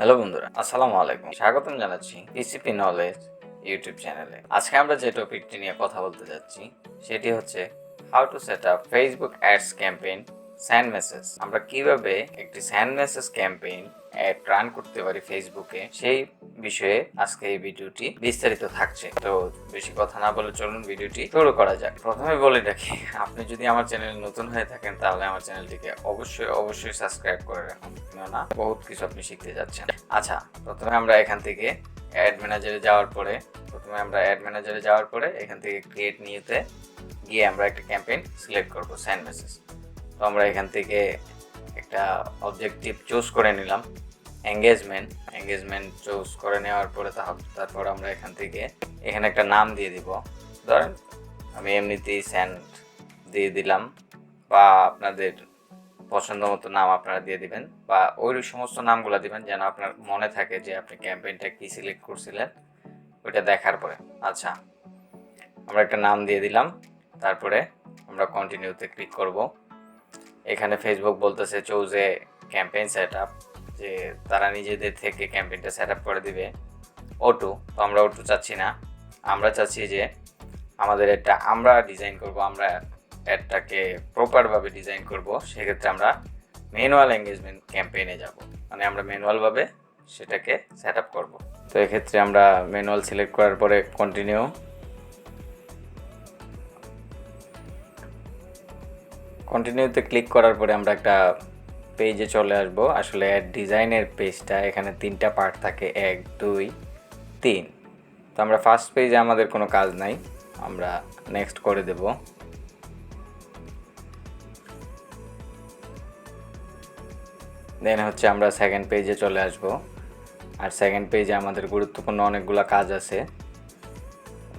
Hello বন্ধুরা, আসসালামু আলাইকুম। স্বাগতম জানাচ্ছি টিসিপি নলেজ ইউটিউব চ্যানেলে। আজকে আমরা যে টপিকটি নিয়ে কথা বলতে যাচ্ছি সেটি হচ্ছে how to set up Facebook ads campaign send message. আমরা কিভাবে একটি send message campaign ad run করতে পারি ফেসবুকে, সেই বিষয়ে আজকে এই ভিডিওটি বিস্তারিত থাকছে। তো বেশি কথা না বলে চলুন ভিডিওটি শুরু করা যাক। প্রথমে বলে রাখি, আপনি যদি আমার চ্যানেলে নতুন হয়ে থাকেন তাহলে আমার চ্যানেলটিকে অবশ্যই সাবস্ক্রাইব করে রাখুন, কেননা বহুত কিছু আপনি শিখতে যাচ্ছেন। আচ্ছা, প্রথমে আমরা এখান থেকে অ্যাড ম্যানেজারে যাওয়ার পরে এখান থেকে ক্রিয়েট নিউতে গিয়ে আমরা একটা ক্যাম্পেইন সিলেক্ট করব সেন্ড মেসেজ। তো আমরা এখান থেকে একটা অবজেক্টিভ চুজ করে নিলাম, এঙ্গেজমেন্ট চুজ করে নেওয়ার পরে তারপর আমরা এখানে একটা নাম দিয়ে দিব। ধরেন আমি এমনিতেই সেন্ড দিয়ে দিলাম, বা আপনাদের পছন্দ মতো নাম আপনারা দিয়ে দিবেন, বা ওই সমস্ত নামগুলো দিবেন যেন আপনার মনে থাকে যে আপনি ক্যাম্পেইনটা কি সিলেক্ট করছিলেন ওইটা দেখার পরে। আচ্ছা, আমরা একটা নাম দিয়ে দিলাম, তারপরে আমরা কন্টিনিউতে ক্লিক করব। এখানে ফেসবুক বলতেছে choose a campaign set up, যে তারা নিজেদের থেকে ক্যাম্পেইনটা সেট আপ করে দিবে অটো। তো আমরা অটো চাচ্ছি না, আমরা চাচ্ছি যে আমাদের এটা আমরা ডিজাইন করব, আমরা অ্যাডটাকে প্রপারভাবে ডিজাইন করব। সেক্ষেত্রে আমরা ম্যানুয়াল এঙ্গেজমেন্ট ক্যাম্পেইনে যাব, মানে আমরা ম্যানুয়ালভাবে সেটাকে সেট আপ করবো। তো এক্ষেত্রে আমরা ম্যানুয়াল সিলেক্ট করার পরে কন্টিনিউতে ক্লিক করার পরে আমরা একটা পেজে চলে আসব। আসলে অ্যাড ডিজাইনের পেজটা এখানে 3টা পার্ট থাকে, 1 2 3। তো আমরা ফার্স্ট পেজে আমাদের কোনো কাজ নাই, আমরা নেক্সট করে দেব। দেন হচ্ছে আমরা সেকেন্ড পেজে চলে আসব, আর সেকেন্ড পেজে আমাদের গুরুত্বপূর্ণ অনেকগুলো কাজ আছে।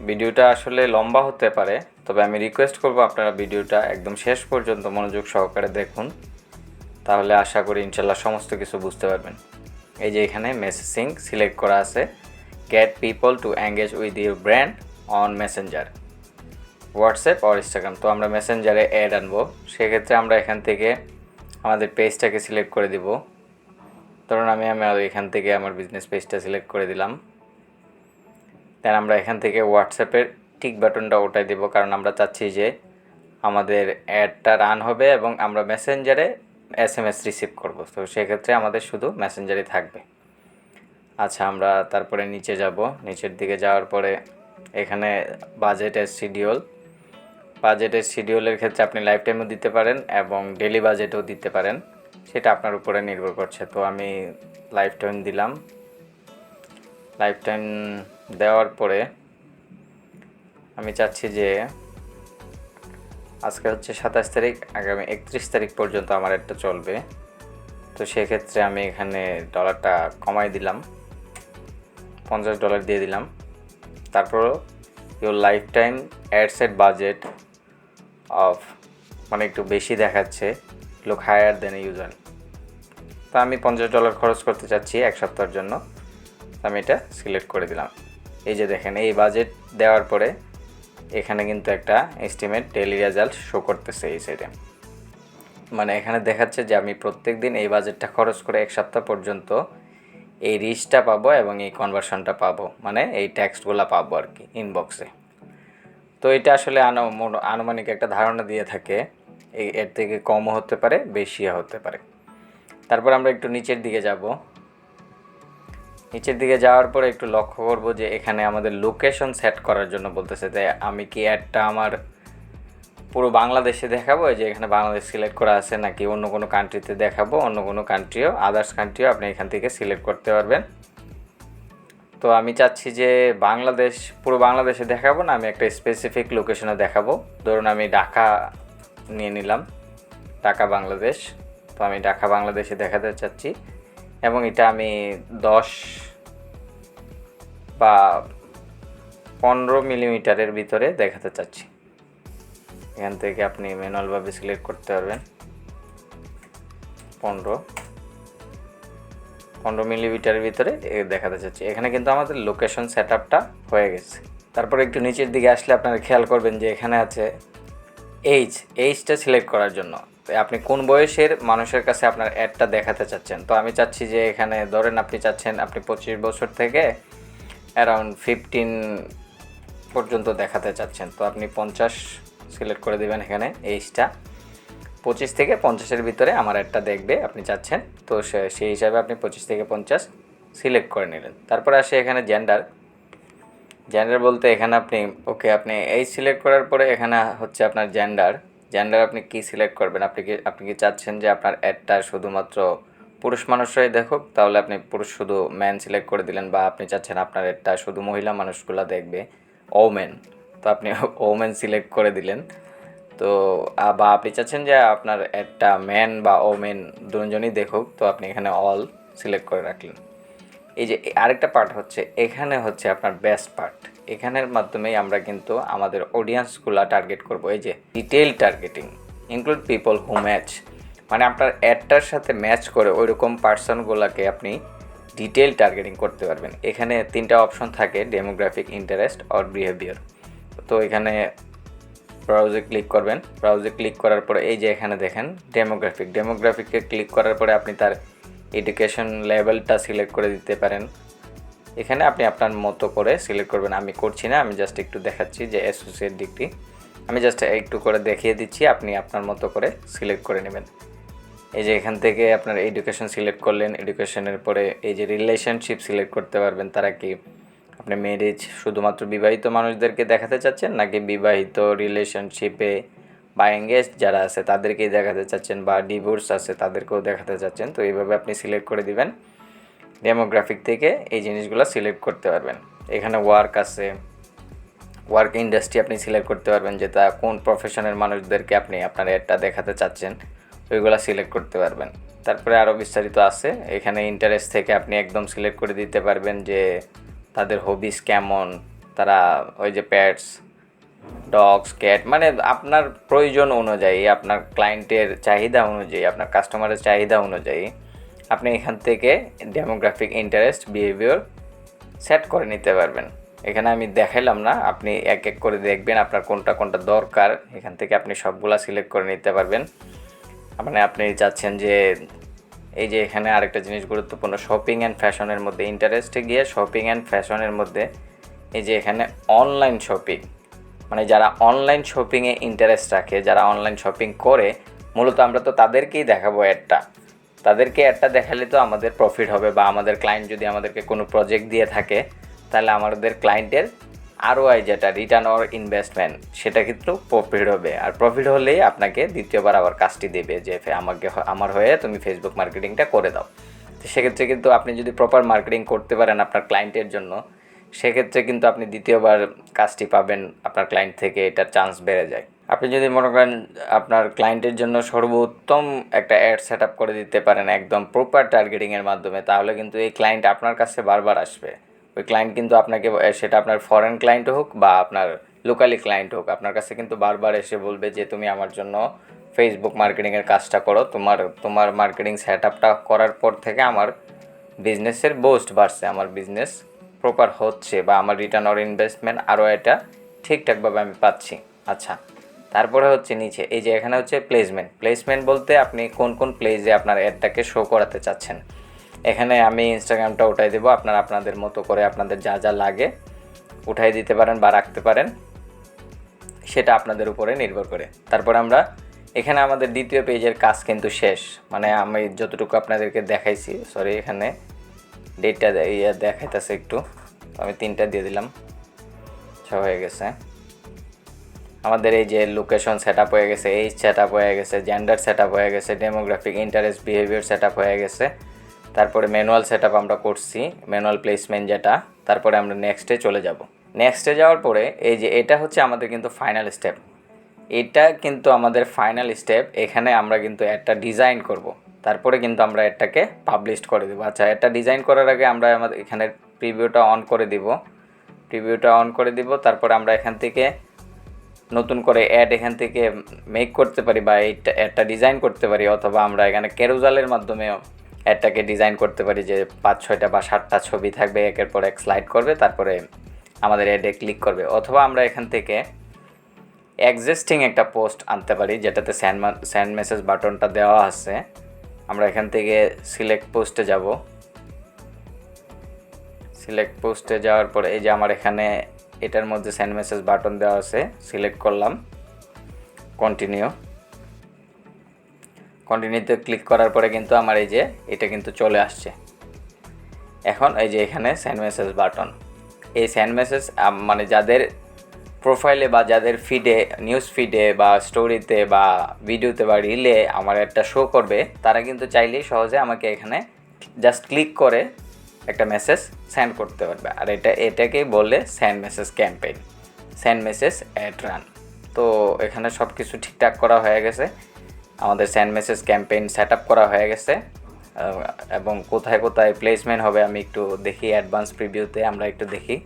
ভিডিওটা আসলে লম্বা হতে পারে, তবে আমি রিকোয়েস্ট করব আপনারা ভিডিওটা একদম শেষ পর্যন্ত মনোযোগ সহকারে দেখুন, তাহলে আশা করি ইনশাল্লাহ সমস্ত কিছু বুঝতে পারবেন। এই যে এখানে মেসেজিং সিলেক্ট করা আছে, gate people to engage with your brand on Messenger, WhatsApp or Instagram. তো আমরা মেসেঞ্জারে অ্যাড আনবো, সেক্ষেত্রে আমরা এখান থেকে আমাদের পেজটাকে সিলেক্ট করে দিব। ধরুন আমি এখান থেকে আমার বিজনেস পেজটা সিলেক্ট করে দিলাম। দেন আমরা এখান থেকে হোয়াটসঅ্যাপের টিক বাটনটা ওঠাই দেব, কারণ আমরা চাচ্ছি যে আমাদের অ্যাডটা রান হবে এবং আমরা মেসেঞ্জারে SMS রিসিভ করব। তো সেক্ষেত্রে আমাদের শুধু মেসেঞ্জারই থাকবে। আচ্ছা, আমরা তারপরে নিচে যাব। নিচের দিকে যাওয়ার পরে এখানে বাজেটের শিডিউলের ক্ষেত্রে আপনি লাইফ টাইমও দিতে পারেন এবং ডেলি বাজেটও দিতে পারেন, সেটা আপনার উপরে নির্ভর করছে। তো আমি লাইফ টাইম দিলাম। লাইফ টাইম দেওয়ার পরে আমি চাচ্ছি যে আজকে হচ্ছে 27 তারিখ, আগামী 31 তারিখ পর্যন্ত আমার এটা চলবে। তো সেক্ষেত্রে আমি এখানে ডলারটা কমাই দিলাম, $50 দিয়ে দিলাম। তারপরও your life time ad set budget of, মানে একটু বেশি দেখাচ্ছে, লুক হায়ার দেন ইউজুয়াল। তো আমি $50 খরচ করতে চাচ্ছি 1 সপ্তাহের জন্য। আমি এটা সিলেক্ট করে দিলাম। এই যে দেখেন, এই বাজেট দেওয়ার পরে এখানে কিন্তু একটা এস্টিমেট ডেইলি রেজাল্ট শো করতেছে এই সাইডে, মানে এখানে দেখাচ্ছে যে আমি প্রত্যেক দিন এই বাজেটটা খরচ করে 1 সপ্তাহ পর্যন্ত এই রিচটা পাবো এবং এই কনভার্সনটা পাবো, মানে এই ট্যাক্সগুলো পাবো আর কি ইনবক্সে। তো এটা আসলে আনুমানিক একটা ধারণা দিয়ে থাকে, এর থেকে কমও হতে পারে, বেশিও হতে পারে। তারপর আমরা একটু নিচের দিকে যাওয়ার পরে একটু লক্ষ্য করব যে এখানে আমাদের লোকেশন সেট করার জন্য বলতেছে যে আমি কি অ্যাডটা আমার পুরো বাংলাদেশে দেখাবো, যে এখানে বাংলাদেশ সিলেক্ট করা আছে, নাকি অন্য কোনো কান্ট্রিতে দেখাবো, অন্য কোনো আদার্স কান্ট্রিও আপনি এখান থেকে সিলেক্ট করতে পারবেন। তো আমি চাচ্ছি যে পুরো বাংলাদেশে দেখাবো না, আমি একটা স্পেসিফিক লোকেশনে দেখাবো। ধরুন আমি ঢাকা নিয়ে নিলাম, ঢাকা বাংলাদেশ। তো আমি ঢাকা বাংলাদেশে দেখাতে চাচ্ছি এবং এটা আমি 10 বা 15 মিলিমিটারের ভিতরে দেখাতে চাচ্ছি। এখান থেকে আপনি ম্যানুয়ালভাবে সিলেক্ট করতে পারবেন। 15 মিলিমিটারের ভিতরে দেখাতে চাচ্ছি। এখানে কিন্তু আমাদের লোকেশন সেট আপটা হয়ে গেছে। তারপরে একটু নিচের দিকে আসলে আপনারা খেয়াল করবেন যে এখানে আছে এইজটা সিলেক্ট করার জন্য। আপনি কোন বয়সের মানুষের কাছে আপনার অ্যাডটা দেখাতে চাচ্ছেন। তো আমি চাচ্ছি যে এখানে ধরেন আপনি চাচ্ছেন আপনি 25 বছর থেকে অ্যারাউন্ড 15 পর্যন্ত দেখাতে চাচ্ছেন। তো আপনি 50 সিলেক্ট করে দেবেন এখানে এইজটা। 25 থেকে 50-এর ভিতরে আমার অ্যাডটা দেখবে আপনি চাচ্ছেন। তো সেই হিসাবে আপনি 25 থেকে 50 সিলেক্ট করে নিলেন। তারপরে আসে এখানে জেন্ডার বলতে এখানে আপনি এই সিলেক্ট করার পরে এখানে হচ্ছে আপনার জেন্ডার আপনি কি সিলেক্ট করবেন। আপনি কি চাচ্ছেন যে আপনার অ্যাডটা শুধুমাত্র পুরুষ মানুষরাই দেখুক, তাহলে আপনি পুরুষ শুধু ম্যান সিলেক্ট করে দিলেন। বা আপনি চাচ্ছেন আপনার অ্যাডটা শুধু মহিলা মানুষগুলো দেখবে, ওমেন, তো আপনি ওমেন সিলেক্ট করে দিলেন। তো বা আপনি চাচ্ছেন যে আপনার অ্যাডটা ম্যান বা ওমেন দুজনই দেখুক, তো আপনি এখানে অল সিলেক্ট করে রাখলেন। এই যে আরেকটা পার্ট হচ্ছে এখানে হচ্ছে আপনার বেস্ট পার্ট। এখানের মাধ্যমেই আমরা কিন্তু আমাদের অডিয়েন্সগুলো টার্গেট করব। এই যে detail targeting, include people who match, মানে আপনার অ্যাডটার সাথে ম্যাচ করে ওই রকম পার্সনগুলোকে আপনি ডিটেইল টার্গেটিং করতে পারবেন। এখানে 3টা অপশন থাকে, ডেমোগ্রাফিক, ইন্টারেস্ট অর বিহেভিয়ার। তো এখানে ব্রাউজে ক্লিক করবেন। ব্রাউজে ক্লিক করার পরে এই যে এখানে দেখেন ডেমোগ্রাফিকে ক্লিক করার পরে আপনি তার এডুকেশন লেভেলটা সিলেক্ট করে দিতে পারেন। এখানে আপনি আপনার মতো করে সিলেক্ট করবেন। আমি করছি না, আমি জাস্ট একটু দেখাচ্ছি যে অ্যাসোসিয়েট ডিগ্রি, আমি জাস্ট একটু করে দেখিয়ে দিচ্ছি, আপনি আপনার মতো করে সিলেক্ট করে নেবেন। এই যে এখান থেকে আপনার এডুকেশন সিলেক্ট করলেন। এডুকেশনের পরে এই যে রিলেশনশিপ সিলেক্ট করতে পারবেন। তারা কি আপনি ম্যারেজ শুধুমাত্র বিবাহিত মানুষদেরকে দেখাতে চাচ্ছেন, নাকি বিবাহিত রিলেশনশিপে বা এঙ্গেজ যারা আছে তাদেরকেই দেখাতে চাচ্ছেন, বা ডিভোর্স আছে তাদেরকেও দেখাতে চাচ্ছেন। তো এইভাবে আপনি সিলেক্ট করে দিবেন। ডেমোগ্রাফিক থেকে এই জিনিসগুলো সিলেক্ট করতে পারবেন। এখানে ওয়ার্ক আছে, ওয়ার্ক ইন্ডাস্ট্রি আপনি সিলেক্ট করতে পারবেন, যে তা কোন প্রফেশনের মানুষদেরকে আপনি আপনার অ্যাডটা দেখাতে চাচ্ছেন, ওইগুলো সিলেক্ট করতে পারবেন। তারপরে আরও বিস্তারিত আছে। এখানে ইন্টারেস্ট থেকে আপনি একদম সিলেক্ট করে দিতে পারবেন যে তাদের হবিস কেমন, তারা ওই যে প্যাটস, ডগস, ক্যাট, মানে আপনার প্রয়োজন অনুযায়ী, আপনার ক্লায়েন্টের চাহিদা অনুযায়ী, আপনার কাস্টমারের চাহিদা অনুযায়ী আপনি এখান থেকে ডেমোগ্রাফিক, ইন্টারেস্ট, বিহেভিয়ার সেট করে নিতে পারবেন। এখানে আমি দেখাইলাম না, আপনি এক এক করে দেখবেন আপনার কোনটা কোনটা দরকার। এখান থেকে আপনি সবগুলা সিলেক্ট করে নিতে পারবেন। মানে আপনি চাচ্ছেন যে এই যে এখানে আরেকটা জিনিস গুরুত্বপূর্ণ, শপিং অ্যান্ড ফ্যাশনের মধ্যে ইন্টারেস্টে গিয়ে শপিং অ্যান্ড ফ্যাশনের মধ্যে এই যে এখানে অনলাইন শপিং, মানে যারা অনলাইন শপিংয়ে ইন্টারেস্ট রাখে, যারা অনলাইন শপিং করে, মূলত আমরা তো তাদেরকেই দেখাবো অ্যাডটা। তাদেরকে অ্যাডটা দেখালে তো আমাদের প্রফিট হবে, বা আমাদের ক্লায়েন্ট যদি আমাদেরকে কোনো প্রজেক্ট দিয়ে থাকে, তাহলে আমাদের ক্লায়েন্টের আরওআই যেটা রিটার্ন অর ইনভেস্টমেন্ট, সেটা কিন্তু প্রফিট হবে। আর প্রফিট হলেই আপনাকে দ্বিতীয়বার আবার কাজটি দেবে যে আমার হয়ে তুমি ফেসবুক মার্কেটিংটা করে দাও। তো সেক্ষেত্রে কিন্তু আপনি যদি প্রপার মার্কেটিং করতে পারেন আপনার ক্লায়েন্টের জন্য, সেক্ষেত্রে কিন্তু আপনি দ্বিতীয়বার কাজটি পাবেন আপনার ক্লায়েন্ট থেকে, এটার চান্স বেড়ে যায়। আপনি যদি মনে করেন আপনার ক্লায়েন্টের জন্য সর্বোত্তম একটা অ্যাড সেট আপ করে দিতে পারেন একদম প্রপার টার্গেটিংয়ের মাধ্যমে, তাহলে কিন্তু এই ক্লায়েন্ট আপনার কাছে বারবার আসবে। ওই ক্লায়েন্ট কিন্তু আপনাকে, সেটা আপনার ফরেন ক্লায়েন্ট হোক বা আপনার লোকালি ক্লায়েন্ট হোক, আপনার কাছে কিন্তু বারবার এসে বলবে যে তুমি আমার জন্য ফেসবুক মার্কেটিংয়ের কাজটা করো। তোমার মার্কেটিং সেট আপটা করার পর থেকে আমার বিজনেসের বুস্ট বাড়ছে, আমার বিজনেস প্রপার হচ্ছে, বা আমার রিটার্ন অর ইনভেস্টমেন্ট আরও এটা ঠিকঠাকভাবে আমি পাচ্ছি। আচ্ছা, তারপরে হচ্ছে নিচে এই যে এখানে হচ্ছে প্লেসমেন্ট বলতে আপনি কোন কোন প্লেসে আপনার অ্যাডটাকে শো করাতে চাচ্ছেন। এখানে আমি ইনস্টাগ্রামটা উঠাই দেবো, আপনাদের মতো করে আপনাদের যা যা লাগে উঠাই দিতে পারেন বা রাখতে পারেন, সেটা আপনাদের উপরে নির্ভর করে। তারপর আমরা এখানে আমাদের দ্বিতীয় পেজের কাজ কিন্তু শেষ, মানে আমি যতটুকু আপনাদেরকে দেখাইছি, সরি এখানে ডেটটা দেখাইতেছে একটু, আমি 3টা দিয়ে দিলাম, হয়ে গেছে। আমাদের এই যে লোকেশন সেট আপ হয়ে গেছে, এইজ সেট আপ হয়ে গেছে, জেন্ডার সেট আপ হয়ে গেছে, demographic, interest, behaviour set up হয়ে গেছে। তারপরে ম্যানুয়াল সেট আপ আমরা করছি, ম্যানুয়াল প্লেসমেন্ট যেটা। তারপরে আমরা নেক্সটে চলে যাব। নেক্সটে যাওয়ার পরে এই যে এটা হচ্ছে আমাদের কিন্তু ফাইনাল স্টেপ, এটা কিন্তু আমাদের ফাইনাল স্টেপ। এখানে আমরা কিন্তু একটা ডিজাইন করব, তারপরে কিন্তু আমরা এটাকে পাবলিশ করে দেবো। আচ্ছা, এটা ডিজাইন করার আগে আমরা আমাদের এখানে প্রিভিউটা অন করে দিব। তারপরে আমরা এখান থেকে নতুন করে অ্যাড এখান থেকে মেক করতে পারি, বা এইটা অ্যাডটা ডিজাইন করতে পারি, অথবা আমরা এখানে ক্যারুজালের মাধ্যমে অ্যাডটাকে ডিজাইন করতে পারি, যে 5-6টা বা 7টা ছবি থাকবে, একের পর এক স্লাইড করবে, তারপরে আমাদের অ্যাডে ক্লিক করবে। অথবা আমরা এখান থেকে এক্সিস্টিং একটা পোস্ট আনতে পারি যেটাতে সেন্ড মেসেজ বাটনটা দেওয়া আছে। আমরা এখান থেকে সিলেক্ট পোস্টে যাব। সিলেক্ট পোস্টে যাওয়ার পরে এই যে আমার এখানে এটার মধ্যে সেন্ড মেসেজ বাটন দেওয়া আছে, সিলেক্ট করলাম, কন্টিনিউতে ক্লিক করার পরে কিন্তু আমার এই যে এটা কিন্তু চলে আসছে। এখন এই যে এখানে সেন্ড মেসেজ বাটন, এই সেন্ড মেসেজ মানে যাদের প্রোফাইলে বা যাদের ফিডে, নিউজ ফিডে বা স্টোরিতে বা ভিডিওতে বা রিলে আমার একটা শো করবে, তারা কিন্তু চাইলেই সহজে আমাকে এখানে জাস্ট ক্লিক করে একটা মেসেজ সেন্ড করতে পারবে। আর এটাকেই বলে send message campaign, send message add run. তো এখানে সব কিছু ঠিকঠাক করা হয়ে গেছে, আমাদের send message campaign set up করা হয়ে গেছে। এবং কোথায় কোথায় প্লেসমেন্ট হবে আমি একটু দেখি, অ্যাডভান্স প্রিভিউতে আমরা একটু দেখি।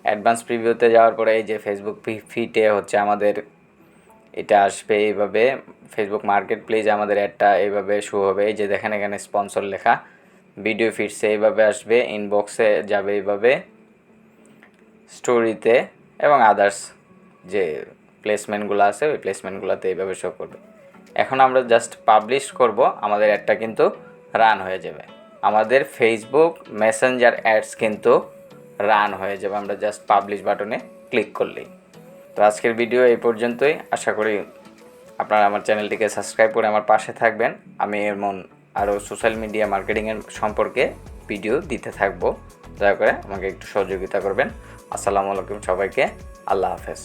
অ্যাডভান্স প্রিভিউতে যাওয়ার পরে এই যে ফেসবুক ফিডে হচ্ছে আমাদের এটা আসবে এইভাবে, ফেসবুক মার্কেট প্লেসে আমাদের অ্যাডটা এইভাবে শো হবে। এই যে দেখেন এখানে স্পন্সর লেখা, ভিডিও ফিডসে এইভাবে আসবে, ইনবক্সে যাবে এইভাবে, স্টোরিতে এবং আদার্স যে প্লেসমেন্টগুলো আছে ওই প্লেসমেন্টগুলোতে এইভাবে শো করবে। এখন আমরা জাস্ট পাবলিশ করব, আমাদের অ্যাডটা কিন্তু রান হয়ে যাবে, আমাদের ফেসবুক মেসেঞ্জার অ্যাডস কিন্তু রান হয়ে যাবে আমরা জাস্ট পাবলিশ বাটনে ক্লিক করলেই। তো আজকের ভিডিও এই পর্যন্তই, আশা করি আপনারা আমার চ্যানেলটিকে সাবস্ক্রাইব করে আমার পাশে থাকবেন। আমি এমন আরও সোশ্যাল মিডিয়া মার্কেটিংয়ের সম্পর্কে ভিডিও দিতে থাকবো, দয়া করে আমাকে একটু সহযোগিতা করবেন। আসসালামু আলাইকুম সবাইকে, আল্লাহ হাফেজ।